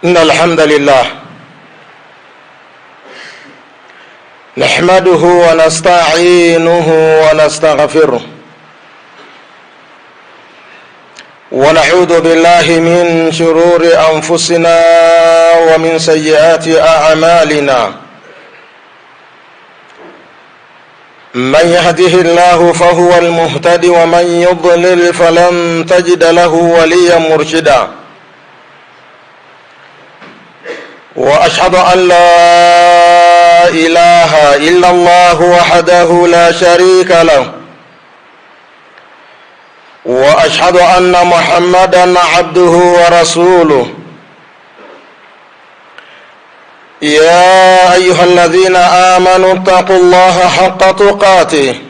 إن الحمد لله نحمده ونستعينه ونستغفره ونعوذ بالله من شرور أنفسنا ومن سيئات أعمالنا. من يهده الله فهو المهتد ومن يضلل فلن تجد له وليا مرشدا. وأشهد أن لا إله إلا الله وحده لا شريك له، وأشهد أن محمدا عبده ورسوله. يا أيها الذين آمنوا اتقوا الله حق تقاته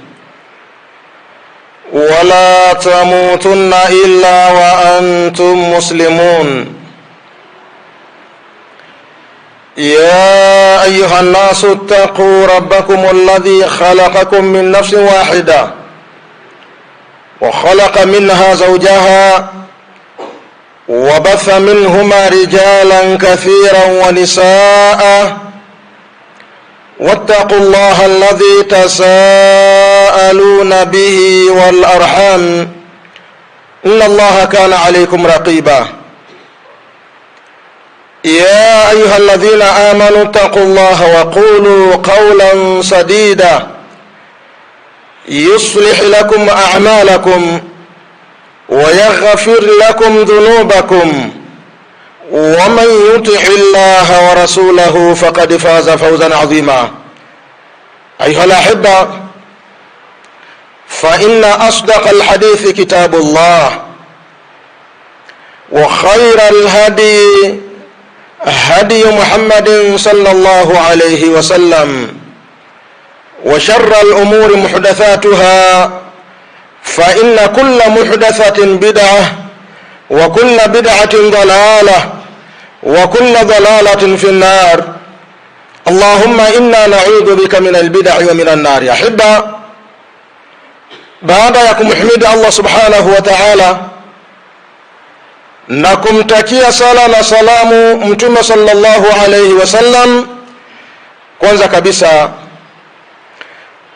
ولا تموتن إلا وأنتم مسلمون. يا أيها الناس اتقوا ربكم الذي خلقكم من نفس واحدة وخلق منها زوجها وبث منهما رجالا كثيرا ونساء، واتقوا الله الذي تساءلون به والأرحام إن الله كان عليكم رقيبا. يا أيها الذين آمنوا اتقوا الله وقولوا قولا سديدا يصلح لكم أعمالكم ويغفر لكم ذنوبكم، ومن يطع الله ورسوله فقد فاز فوزا عظيما. أيها الأحبة، فإن أصدق الحديث كتاب الله، وخير الهدي هدي محمد صلى الله عليه وسلم، وشر الأمور محدثاتها، فإن كل محدثة بدعة وكل بدعة ضلالة وكل ضلالة في النار. اللهم إنا نعوذ بك من البدع ومن النار. يا أحبة، baada ya kumhimidi Allah subhanahu wa ta'ala na kumtakia sala na salamu Mtume sallallahu alayhi wasallam, kwanza kabisa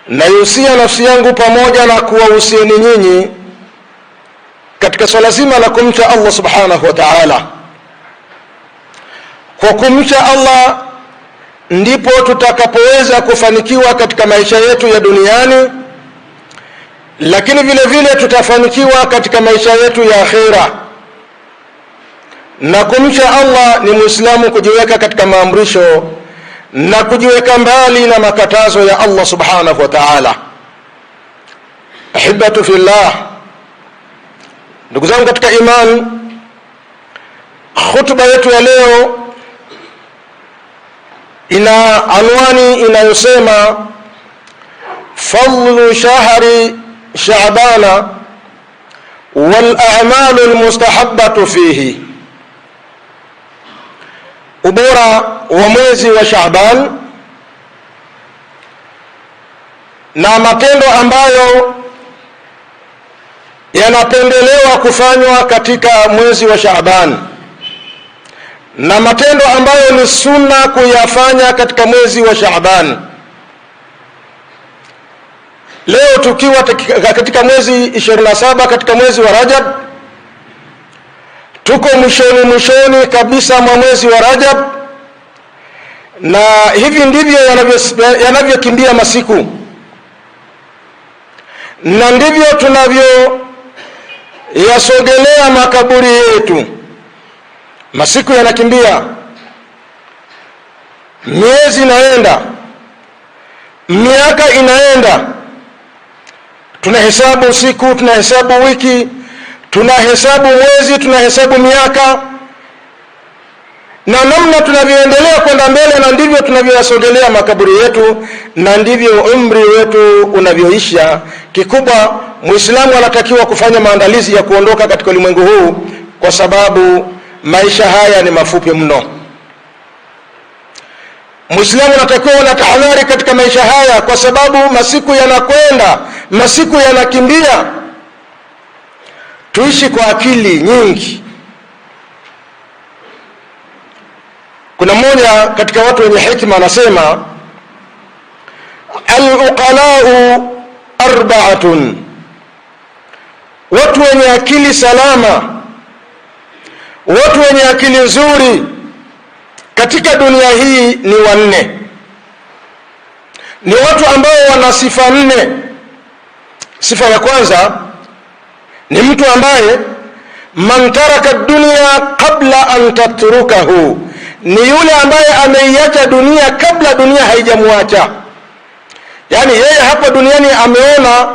naihusia nafsi yangu pamoja na kuwahusieni nyinyi katika swala zima la kumcha Allah subhanahu wa ta'ala. Kwa kumcha Allah ndipo tutakapoweza kufanikiwa katika maisha yetu ya duniani, lakini vile vile tutafanikiwa katika maisha yetu ya akhera. Na kumcha Allah ni Muislamu kujiweka katika maamrisho na kujiweka mbali na makatazo ya Allah subhanahu wa ta'ala. Ahibatu fillah, ndugu zangu katika iman, khutba yetu ya leo ina anwani inayosema fadlu shahri Shaabana wal a'malu almustahabbatu fihi, ubora wa mwezi wa Shaaban na matendo ambayo yanapendelewa kufanywa katika mwezi wa Shaaban na matendo ambayo ni sunna kuyafanya katika mwezi wa Shaaban. Leo tukiwa katika mwezi 27 katika mwezi wa Rajab, tuko mwishoni kabisa mwa mwezi wa Rajab, na hivi ndivyo yanavyokimbia masiku na ndivyo tunavyo yasogelea makaburi yetu. Masiku yanakimbia, miezi inaenda, miaka inaenda, tunahesabu siku, tunahesabu wiki, tunahesabu mwezi, tunahesabu miaka, na namna tunavyoendelea kwenda mbele na ndivyo tunavyoyasogelea makaburi yetu na ndivyo umri wetu unavyoisha. Kikubwa Muislamu anatakiwa kufanya maandalizi ya kuondoka katika ulimwengu huu, kwa sababu maisha haya ni mafupi mno. Muislamu anatakiwa na tahadhari katika maisha haya, kwa sababu masiku yanakwenda, masiku yanakimbia. Tuishi kwa akili nyingi, Kuna mmoja katika watu wenye hekima anasema, al-uqalau arba'atun, watu wenye akili salama, watu wenye akili nzuri katika dunia hii ni wanne. Ni watu ambao wana sifa nne. Sifa ya kwanza ni mtu ambaye man taraka dunya qabla an tatrukahu, ni yule ambaye ameiacha dunia kabla dunia haijamwacha. Yani yeye hapa duniani ameona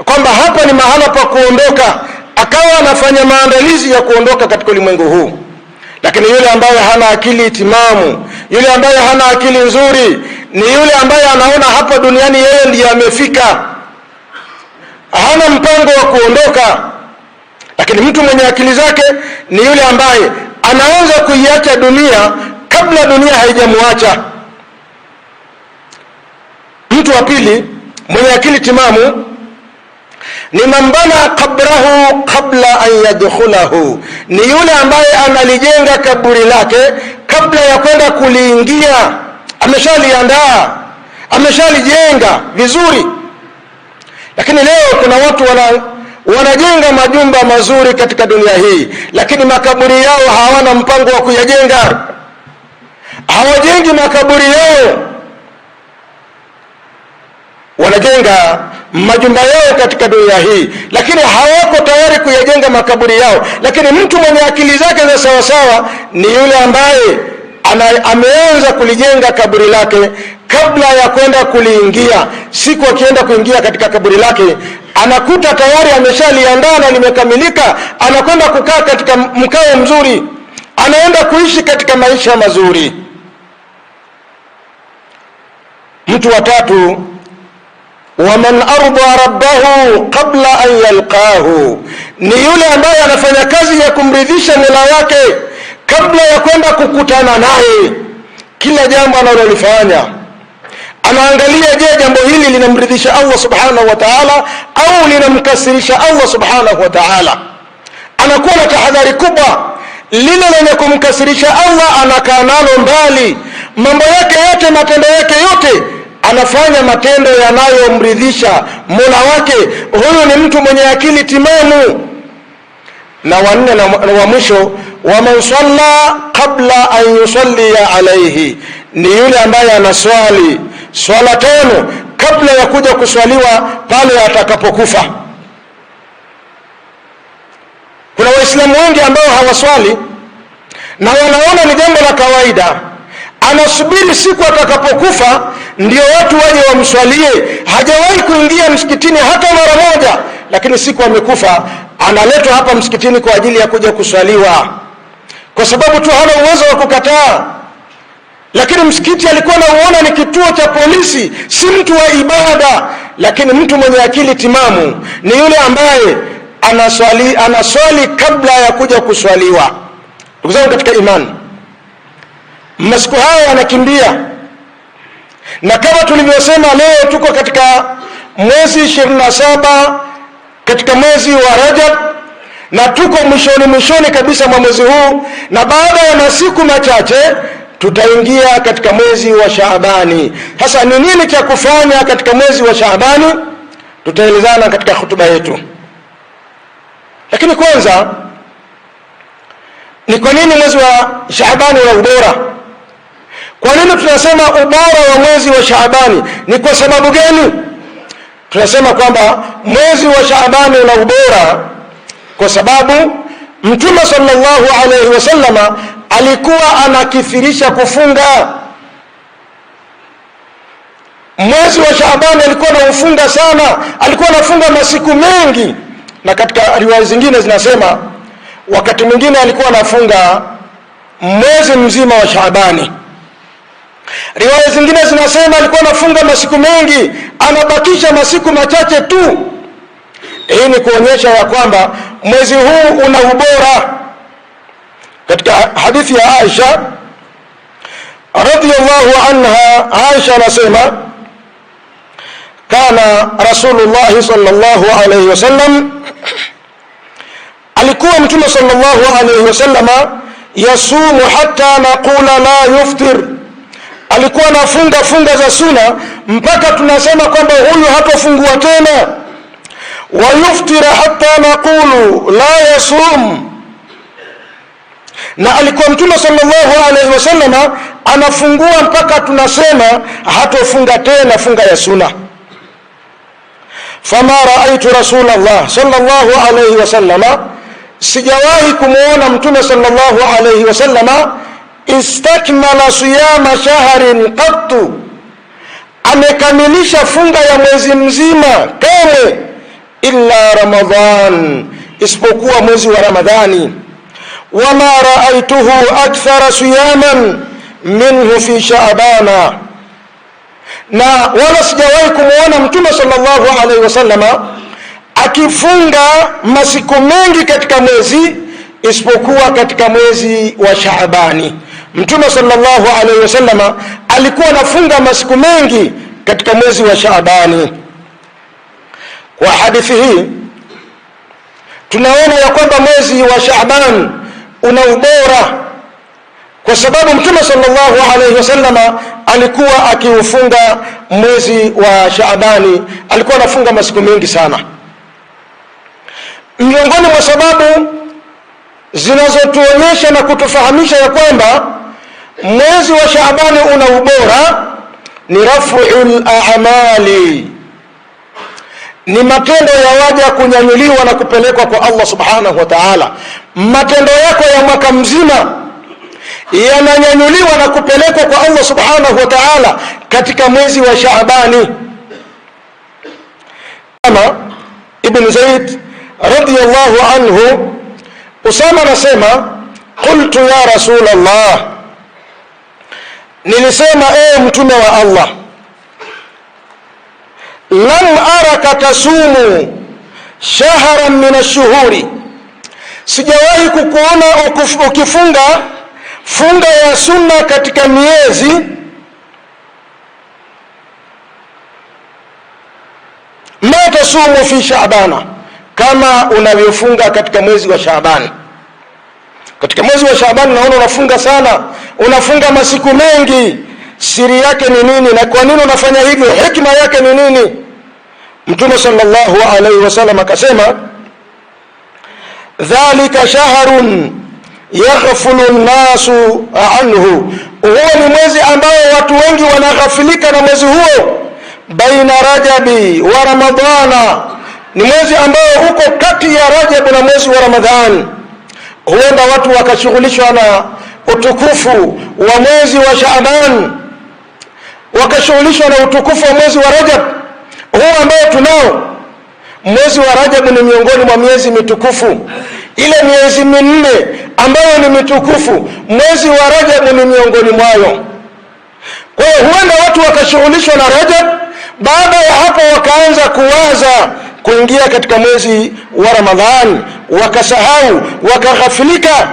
kwamba hapa ni mahala pa kuondoka, akawa anafanya maandalizi ya kuondoka katika ulimwengu huu. Lakini yule ambaye hana akili timamu, yule ambaye hana akili nzuri, ni yule ambaye anaona hapa duniani yeye ndiye amefika, hana mpango wa kuondoka. Lakini mtu mwenye akili zake ni yule ambaye anaanza kuiacha dunia kabla dunia haijamwacha. Mtu wa pili mwenye akili timamu ni man bana qabrahu qabla an yadkhulahu, ni yule ambaye analijenga kaburi lake kabla ya kwenda kuliingia. Ameshaliandaa, ameshalijenga vizuri. Lakini leo kuna watu wanajenga majumba mazuri katika dunia hii, lakini makaburi yao hawana mpango wa kuyajenga. Hawajengi makaburi yao, wanajenga majumba yao katika dunia hii, lakini hawako tayari kuyajenga makaburi yao. Lakini mtu mwenye akili zake za sawa sawa ni yule ambaye ameanza kulijenga kaburi lake kabla ya kwenda kuliingia. Siku akienda kuingia katika kaburi lake, anakuta tayari ameshaliandaa na limekamilika, anakwenda kukaa katika mkao mzuri, anaenda kuishi katika maisha mazuri. Mtu wa tatu, waman arda rabbahu qabla an yalqahu, ni yule ambaye anafanya kazi ya kumridhisha Mola wake kabla ya kwenda kukutana naye. Kila jambo analolifanya anaangalia, je, jambo hili linamridhisha Allah subhanahu wa ta'ala au linamkasirisha Allah subhanahu wa ta'ala. Anakuwa na tahadhari kubwa. Lile lenye kumkasirisha Allah anakaa nalo mbali. Mambo yake yote, matendo yake yote, anafanya matendo yanayomridhisha Mola wake. Huyu ni mtu mwenye akili timamu. Na wanne na wa mwisho, waman salla qabla an yusalli alayhi, ni yule ambaye anaswali swala tano kabla ya kuja kuswaliwa pale atakapokufa. Kuna waislamu wengi ambao hawaswali na wanaona ni jambo la kawaida. Anasubiri siku atakapokufa ndio watu waje wamswalie. Hajawahi kuingia msikitini hata mara moja, lakini siku amekufa analetwa hapa msikitini kwa ajili ya kuja kuswaliwa, kwa sababu tu hana uwezo wa kukataa. Lakini msikiti alikuwa anauona ni kituo cha polisi, si mtu wa ibada. Lakini mtu mwenye akili timamu ni yule ambaye anaswali kabla ya kuja kuswaliwa. Ndugu zangu katika imani, masiku haya yanakimbia, na kama tulivyosema, leo tuko katika mwezi 27 katika mwezi wa Rajab, na tuko mwishoni kabisa mwa mwezi huu, na baada ya masiku machache tutaingia katika mwezi wa Shaabani. Sasa ni nini cha kufanya katika mwezi wa Shaabani? Tutaelezana katika hutuba yetu. Lakini kwanza, ni kwa nini mwezi wa Shaabani una ubora? Kwa nini tunasema ubora wa mwezi wa Shaabani? Ni kwa sababu gani tunasema kwamba mwezi wa Shaabani una ubora? Kwa sababu Mtume sallallahu alaihi wasallama alikuwa anakithirisha kufunga. Mwezi wa Shaabani alikuwa anaufunga sana, alikuwa anafunga masiku mengi. Na katika riwaya zingine zinasema wakati mwingine alikuwa anafunga mwezi mzima wa Shaabani. Riwaya zingine zinasema alikuwa anafunga masiku mengi, anabakisha masiku machache tu. Hii ni kuonyesha ya kwamba mwezi huu una ubora. Katika hadithi ya Aisha radhiyallahu anha, Aisha anasema kana Rasulullah sallallahu alayhi wasallam, alikuwa Mtume sallallahu alayhi wasallama yasumu hatta naqula la yuftir, alikuwa anafunga funga za sunna mpaka tunasema kwamba huyu hatofungua tena. Wa yuftira hatta naqulu la yasum, na alikuwa Mtume sallallahu alaihi wasallam anafungua mpaka tunasema hatofunga tena funga ya sunna. Fama raaitu Rasulullah sallallahu alaihi wasallam, sijawahi kumuona Mtume sallallahu alaihi wasallam istakmala siyama shahrin qattu, amekamilisha funga ya mwezi mzima kamwe, illa Ramadhan, isipokuwa mwezi wa Ramadhani. Wama raaituhu akthara siyaman minhu fi Shaabana, na wala sijawahi kumuona Mtume sallallahu alaihi wasallam akifunga masiku mengi katika mwezi isipokuwa katika mwezi wa Shaabani. Mtume sallallahu alaihi wasallam alikuwa anafunga masiku mengi katika mwezi wa Shaabani. Kwa hadithi hii tunaona ya kwamba mwezi wa Shaaban una ubora, kwa sababu Mtume sallallahu alaihi wasallam alikuwa akiufunga mwezi wa Shaabani, alikuwa anafunga masiku mengi sana. Miongoni mwa sababu zinazotuonyesha na kutufahamisha ya kwamba mwezi wa Shaabani una ubora ni raf'ul a'mali, ni matendo ya waja kunyanyuliwa na kupelekwa kwa Allah subhanahu wa ta'ala. Matendo yako ya mwaka mzima yananyanyuliwa na kupelekwa kwa Allah subhanahu wa ta'ala katika mwezi wa Shaabani. Ibn Zaid radiyallahu anhu, Usama anasema qultu ya Rasulullah, nilisema mtume wa Allah, lam araka tasumu shahran min ash-shuhuri, sijawahi kukuona ukifunga funga ya sunna katika miezi ma tasumu fi Shaabana, kama unavyofunga katika mwezi wa Shaabani. Katika mwezi wa Shaabani naona unafunga sana, unafunga masiku mengi. Siri yake ni nini na kwa nini unafanya hivyo? Hikma yake ni nini? Mtume sallallahu alaihi wasallam akasema, dhalika shahrun yaghfulu an-nasu anhu, huo ni mwezi ambao watu wengi wanaghafilika na mwezi huo. Baina Rajabi wa Ramadhana, ni mwezi ambao uko kati ya Rajab na mwezi wa Ramadhani. Huenda watu wakashughulishwa na utukufu wa mwezi wa Shaaban, wakashughulishwa na utukufu wa mwezi wa Rajab huu ambao tunao. Mwezi wa Rajab ni miongoni mwa miezi mitukufu, ile miezi minne ambayo ni mitukufu, mwezi wa Rajab ni miongoni mwayo. Kwa hiyo huenda watu wakashughulishwa na Rajab, baada ya hapo wakaanza kuwaza kuingia katika mwezi wa Ramadhani, wakasahau, wakaghafilika.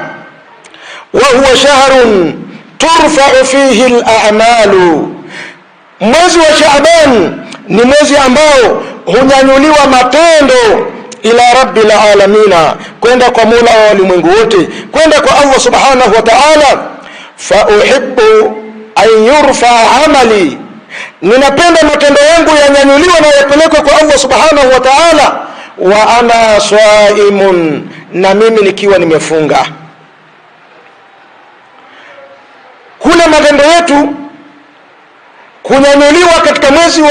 Wa huwa shahrun turfa'u fihi al-a'malu, mwezi wa Shaaban ni mwezi ambao hunyanyuliwa matendo ila rabbil alamina, kwenda kwa Mola wa ulimwengu wote, kwenda kwa Allah subhanahu wa ta'ala. Fa uhibbu an yurfa amali, ninapenda matendo yangu yanyanyuliwa na yapelekwe kwa Allah subhanahu wa ta'ala. Wa ana swaimun, na mimi nikiwa nimefunga. Kuna matendo yetu kunyanyuliwa katika mwezi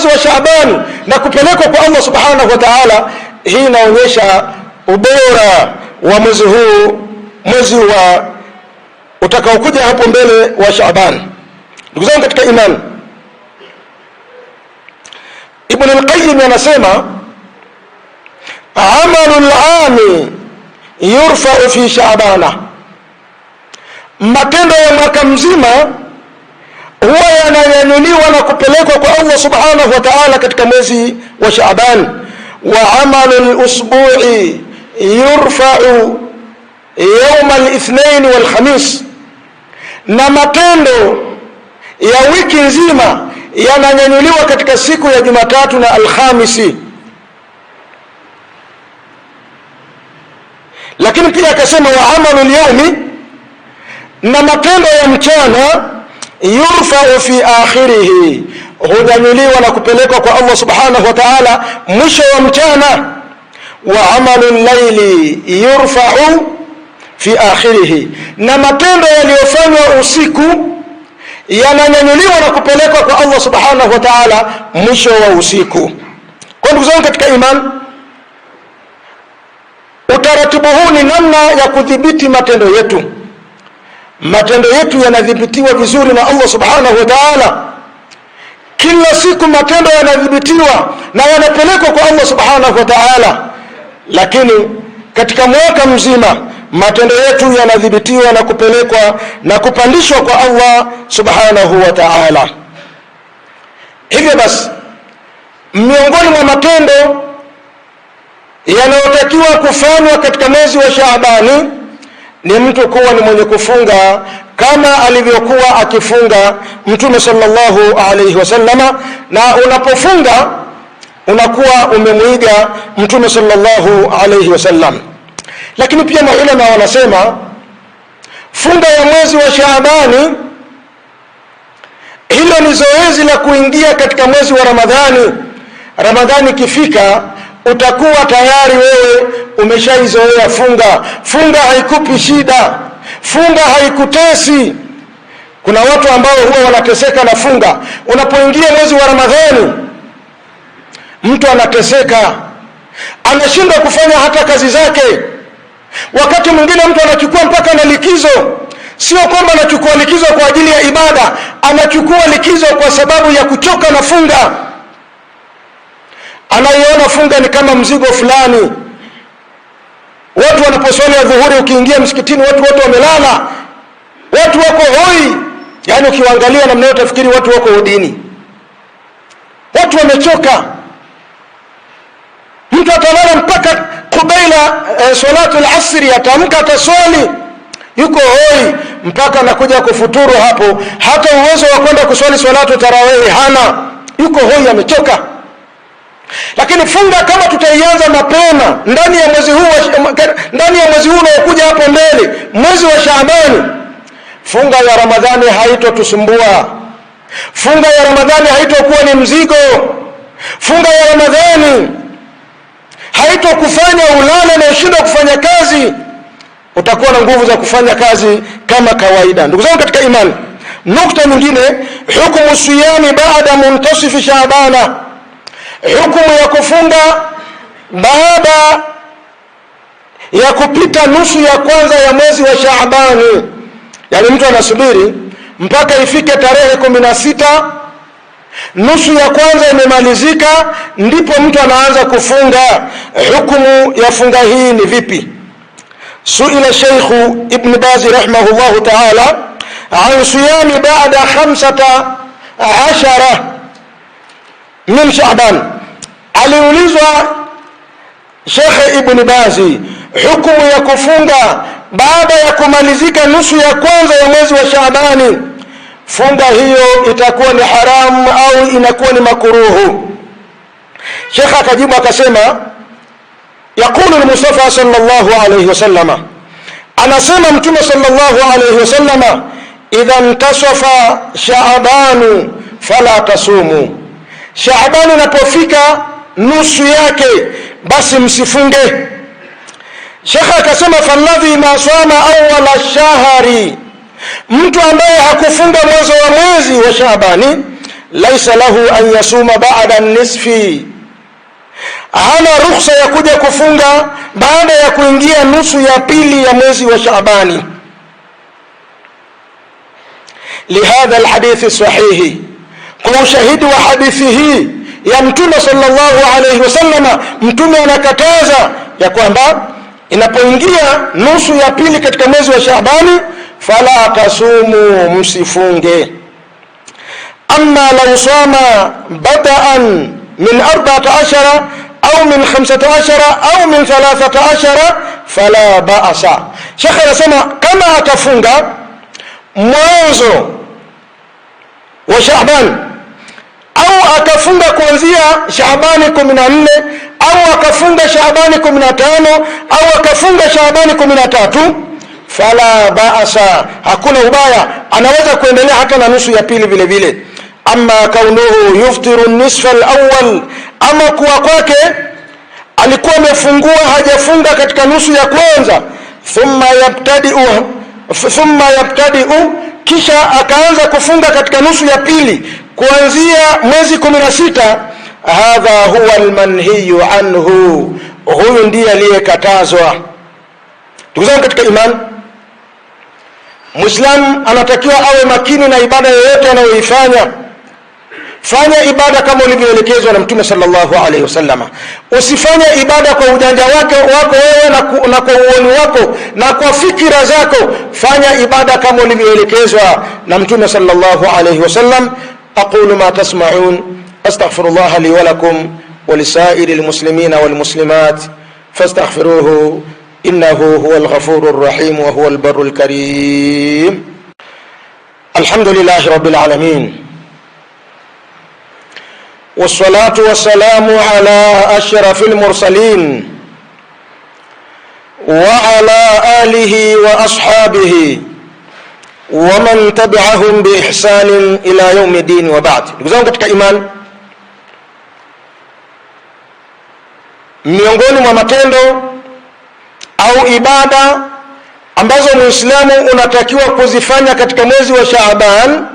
wa Shaaban na kupelekwa kwa Allah subhanahu wa ta'ala. Hii inaonyesha ubora wa mwezi huu, mwezi wa utakaokuja hapo mbele wa Shaaban. Ndugu zangu katika imani, Ibn al-Qayyim anasema amalul ami yurfa'u fi Shaabana, matendo ya mwaka mzima huwa yananyanyuliwa na kupelekwa kwa Allah subhanahu wa ta'ala katika mwezi wa Shaaban. Wa amalul usbu'i yurfa'u yawm al-ithnain wal khamis, na matendo ya wiki nzima yananyanyuliwa katika siku ya Jumatatu na Alhamisi. Lakini pia akasema wa amalul yawmi na matendo ya mchana yurfa'u fi akhirih, hunyanyuliwa na kupelekwa kwa Allah subhanahu wa ta'ala mwisho wa mchana. Wa amalul layli yurfa'u fi akhirih, na matendo yaliyofanywa usiku yananyanyuliwa na kupelekwa kwa Allah subhanahu wa ta'ala mwisho wa usiku. Kwa ndugu zangu katika imani, utaratibu huu ni namna ya kudhibiti matendo yetu. Matendo yetu yanadhibitiwa vizuri na Allah subhanahu wa ta'ala. Kila siku matendo yanadhibitiwa na yanapelekwa kwa Allah subhanahu wa ta'ala, lakini katika mwaka mzima matendo yetu yanadhibitiwa na kupelekwa na kupandishwa kwa Allah subhanahu wa ta'ala. Hivyo basi, miongoni mwa matendo yanayotakiwa kufanywa katika mwezi wa Shaabani ni mtu kuwa ni mwenye kufunga kama alivyokuwa akifunga Mtume sallallahu alayhi wasallama, na unapofunga unakuwa umemwiga Mtume sallallahu alayhi wasallam. Lakini pia maulama wanasema funga ya mwezi wa Shaabani, hilo ni zoezi la kuingia katika mwezi wa Ramadhani. Ramadhani ikifika utakuwa tayari wewe umeshaizoea funga. Funga haikupi shida, funga haikutesi. Kuna watu ambao huwa wanateseka na funga. Unapoingia mwezi wa Ramadhani, mtu anateseka, anashindwa kufanya hata kazi zake. Wakati mwingine mtu anachukua mpaka na likizo. Sio kwamba anachukua likizo kwa ajili ya ibada, anachukua likizo kwa sababu ya kuchoka na funga. Anaiona funga ni kama mzigo fulani. Watu wanaposwali dhuhuri, ukiingia msikitini watu wote wamelala, watu wako hoi. Yaani ukiwaangalia namna yote utafikiri watu wako udini, watu wamechoka. Mtu atalala mpaka kubaila salatu al-asri, atamka ataswali, yuko hoi mpaka anakuja kufuturu hapo. Hata uwezo wa kwenda kuswali salatu tarawih hana, yuko hoi, amechoka. Lakini funga kama tutaianza mapema ndani ya mwezi huu unaokuja hapo mbele, mwezi wa Shaabani, funga ya Ramadhani haitotusumbua. Funga ya Ramadhani haitokuwa ni mzigo. Funga ya Ramadhani haitokufanya ulale na ushindwe kufanya kazi. Utakuwa na nguvu za kufanya kazi kama kawaida. Ndugu zangu katika imani, nukta nyingine, hukumu siyami baada muntasifi Shaabana, hukumu ya kufunga baada ya kupita nusu ya kwanza ya mwezi wa Shaabani. Yani mtu anasubiri mpaka ifike tarehe 16, nusu ya kwanza imemalizika, ndipo mtu anaanza kufunga. Hukumu ya funga hii ni vipi? Suila Sheikh Ibn Baz rahimahullahu ta'ala an siyami ba'da 15 min Shaaban. Aliulizwa Sheikh Ibn Baz hukumu ya kufunga baada ya kumalizika nusu ya kwanza ya mwezi wa Shaabani, funga hiyo itakuwa ni haramu au inakuwa ni makuruhu? Sheikh akajibu akasema, yaqulu al-Mustafa sallallahu alayhi wasallama, anasema Mtume sallallahu alayhi wasallama, idha intasafa Shaabanu fala tasumu, Shaabani inapofika nusu yake basi msifunge. Sheikh akasema, falladhi ma sama awwala shahri, mtu ambaye hakufunga mwanzo wa mwezi wa Shaabani, laisa lahu an yasuma ba'da nisfi, hana ruhusa ya kuja kufunga baada ya kuingia nusu ya pili ya mwezi wa Shaabani. Lihadha alhadithi sahihi, kwa ushahidi wa hadithi hii ya Mtume sallallahu alayhi wasallama, Mtume anakataza ya kwamba inapoingia nusu ya pili katika mwezi wa Shaabani, fala tasumu, msifunge. Amma law sama bada'an min 14 au min 15 au min 13 fala ba'sa. Sheikh anasema kama atafunga mwanzo wa Shaaban au akafunga kuanzia Shaabani 14 au akafunga Shaabani 15 au akafunga Shaabani 13, fala ba'asa, hakuna ubaya, anaweza kuendelea hata na nusu ya pili vile vile. Amma kaunuhu yuftiru nisfa al-awwal, ama kuwa kwake alikuwa amefungua hajafunga katika nusu ya kwanza, thumma yabtadi'u, kisha akaanza kufunga katika nusu ya pili kuanzia mwezi 16, hadha huwa almanhiyu anhu, huyu ndiye aliyekatazwa. Ndugu zangu katika imani, Muislam anatakiwa awe makini na ibada yoyote anayoifanya. Fanya ibada kama ulivyoelekezwa na Mtume sallallahu alaihi wasallam. Usifanye ibada kwa ujanja wako wewe na kwa uoni wako na kwa fikira zako. Fanya ibada kama ulivyoelekezwa na Mtume sallallahu alaihi wasallam. aqulu ma tasma'un astaghfirullah li wa lakum wa lisairil muslimina wal muslimat fastaghfiruhu innahu huwal ghafurur rahim wa huwal barrul karim. Alhamdulillahi rabbil alamin, والصلاة والسلام على أشرف المرسلين وعلى آله وأصحابه ومن تبعهم بإحسان إلى يوم الدين وبعد. Ndugu zangu katika imani, miongoni mwa matendo au ibada ambazo Muislamu unatakiwa kuzifanya katika mwezi wa Shaaban,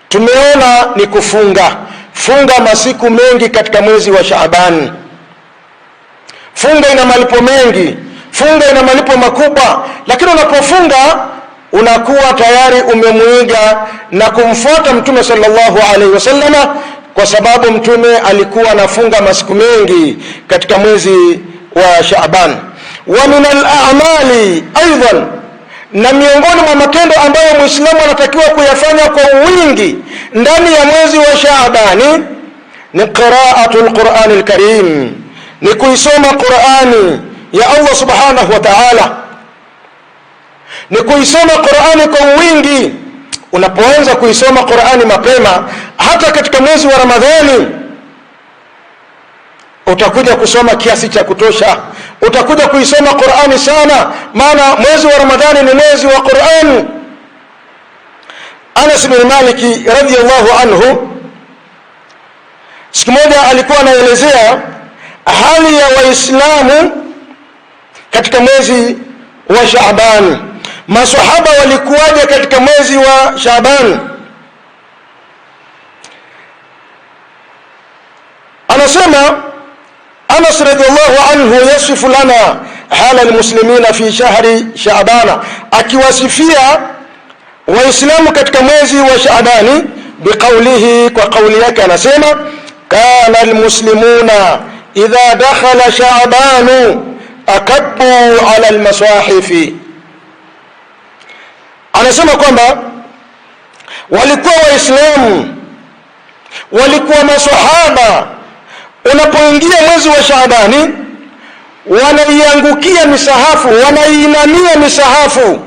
tumeona ni kufunga. Funga masiku mengi katika mwezi wa Shaaban. Funga ina malipo mengi, funga ina malipo makubwa, lakini unapofunga unakuwa tayari umemuiga na kumfuata Mtume sallallahu alaihi wasallam, kwa sababu Mtume alikuwa anafunga masiku mengi katika mwezi wa Shaaban. Wa min al-a'mali aidan, na miongoni mwa matendo ambayo Muislamu anatakiwa kuyafanya kwa wingi ndani ya mwezi wa Shaabani ni qira'atul Qur'anil Karim, ni kuisoma Qur'ani ya Allah subhanahu wa ta'ala, ni kuisoma Qur'ani kwa wingi. Unapoanza kuisoma Qur'ani mapema, hata katika mwezi wa Ramadhani, utakuja kusoma kiasi cha kutosha, utakuja kuisoma Qur'ani sana, maana mwezi wa Ramadhani ni mwezi wa Qur'ani. Anas bin Malik radhiyallahu anhu siku moja alikuwa anaelezea hali ya Waislamu katika mwezi wa Shaaban. Maswahaba walikuwaje katika mwezi wa Shaaban? Anasema Anas radhiyallahu anhu yasifu lana hala almuslimina fi shahri Shaaban, akiwasifia Waislamu katika mwezi wa Shaabani biqaulihi, kwa kauli yake anasema kana almuslimuna idha dakhala Shaabanu akabbu ala almasahifi. Anasema kwamba walikuwa Waislamu, walikuwa maswahaba, unapoingia mwezi wa Shaabani wanaiangukia misahafu, wanaiinamia misahafu,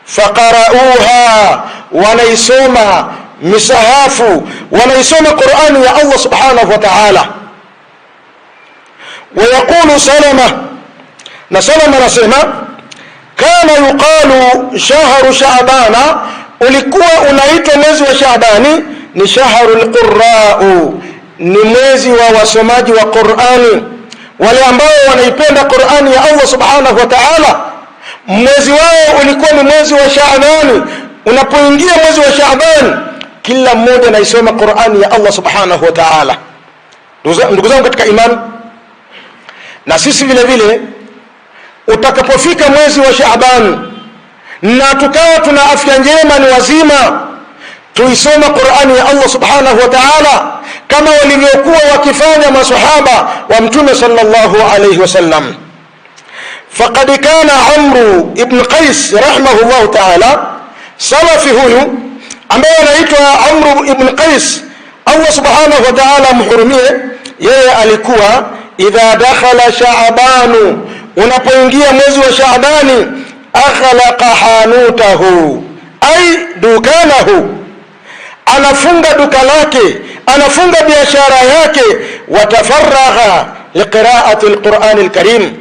faqarauha, wanaisoma misahafu, wanaisoma Qur'ani ya Allah subhanahu wa ta'ala. Wayaqulu Salama, na Salama anasema kana yuqalu shahru Shaabana, ulikuwa unaitwa mwezi wa Shaabani ni shahrul qurra'u, ni mwezi wa wasomaji wa Qur'ani, wale ambao wanaipenda Qur'ani ya Allah subhanahu wa ta'ala. Mwezi wao ulikuwa ni mwezi wa Shaabani. Unapoingia mwezi wa Shaaban, kila mmoja anaisoma Qur'ani ya Allah subhanahu wa ta'ala. Ndugu zangu katika imani, na sisi vile vile utakapofika mwezi wa Shaaban na tukawa tuna afya njema, ni wazima, tuisoma Qur'ani ya Allah subhanahu wa ta'ala kama walivyokuwa wakifanya maswahaba wa Mtume sallallahu alayhi wasallam. Faqad kana Amru ibn Qais rahimahullah ta'ala, salafi huyu ambaye anaitwa Amru ibn Qais, Allah subhanahu wa ta'ala mhurumie, yeye alikuwa idha dakhala Shaabanu, unapoingia mwezi wa Shaabani, akhlaqa hanutahu ay dukanahu, anafunga duka lake, anafunga biashara yake, watafaragha liqira'ati alquran alkarim,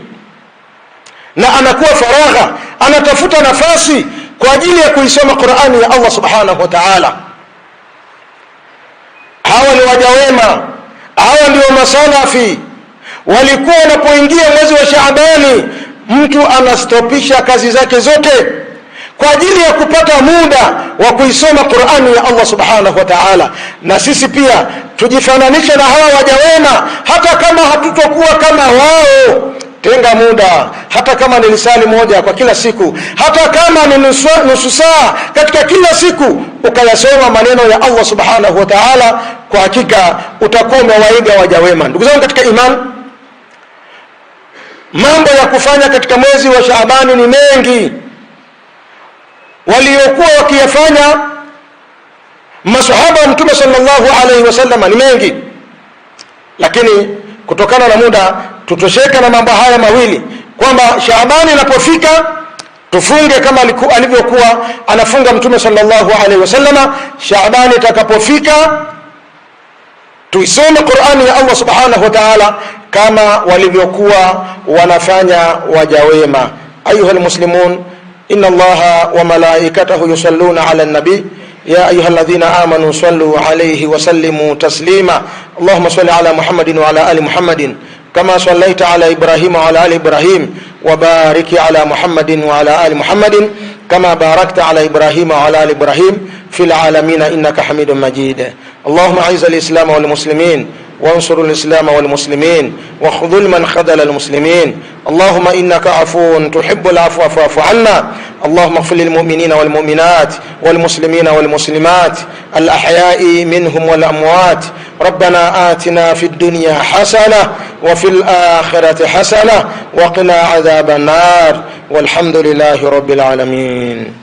na anakuwa faragha, anatafuta nafasi kwa ajili ya kuisoma Qur'ani ya Allah subhanahu wa ta'ala. Hawa ni waja wema, hawa ndio masalafi. Walikuwa wanapoingia mwezi wa Shaabani, mtu anastopisha kazi zake zote kwa ajili ya kupata muda wa kuisoma Qur'ani ya Allah subhanahu wa ta'ala. Na sisi pia tujifananishe na hawa waja wema, hata kama hatutokuwa kama wao. Tenga muda, hata kama ni lisali moja kwa kila siku, hata kama ni nusu saa katika kila siku, ukayasoma maneno ya Allah subhanahu wa ta'ala, kwa hakika utakuwa umewaiga waja wema. Ndugu zangu katika imani, mambo ya kufanya katika mwezi wa Shaabani ni mengi. Waliokuwa wakiyafanya masahaba wa Mtume sallallahu alaihi wasallam ni mengi, lakini kutokana na muda tutosheka na mambo haya mawili, kwamba Shaabani inapofika tufunge kama alivyokuwa anafunga Mtume sallallahu alaihi wasallam. Shaabani itakapofika tuisome Qur'ani ya Allah subhanahu wa ta'ala kama walivyokuwa wanafanya waja wema. Ayuha almuslimun, inna Allaha wa malaikatahu yusalluna ala an-nabi ya ayyuhalladhina amanu sallu alayhi wa sallimu taslima. Allahumma salli ala Muhammadin wa ala ali Muhammadin kama sallaita ala Ibrahim wa ala ali Ibrahim, wa barik ala Muhammadin wa ala ali Muhammadin kama barakta ala Ibrahim wa ala ali Ibrahim fil alamin innaka Hamidum Majid. Allahumma a'izz al-islam wal muslimin وانصر الإسلام والمسلمين وخذل من خذل المسلمين. اللهم إنك عفو تحب العفو فاعف عنا. اللهم اغفر للمؤمنين والمؤمنات والمسلمين والمسلمات الأحياء منهم والأموات. ربنا آتنا في الدنيا حسنة وفي الآخرة حسنة وقنا عذاب النار والحمد لله رب العالمين.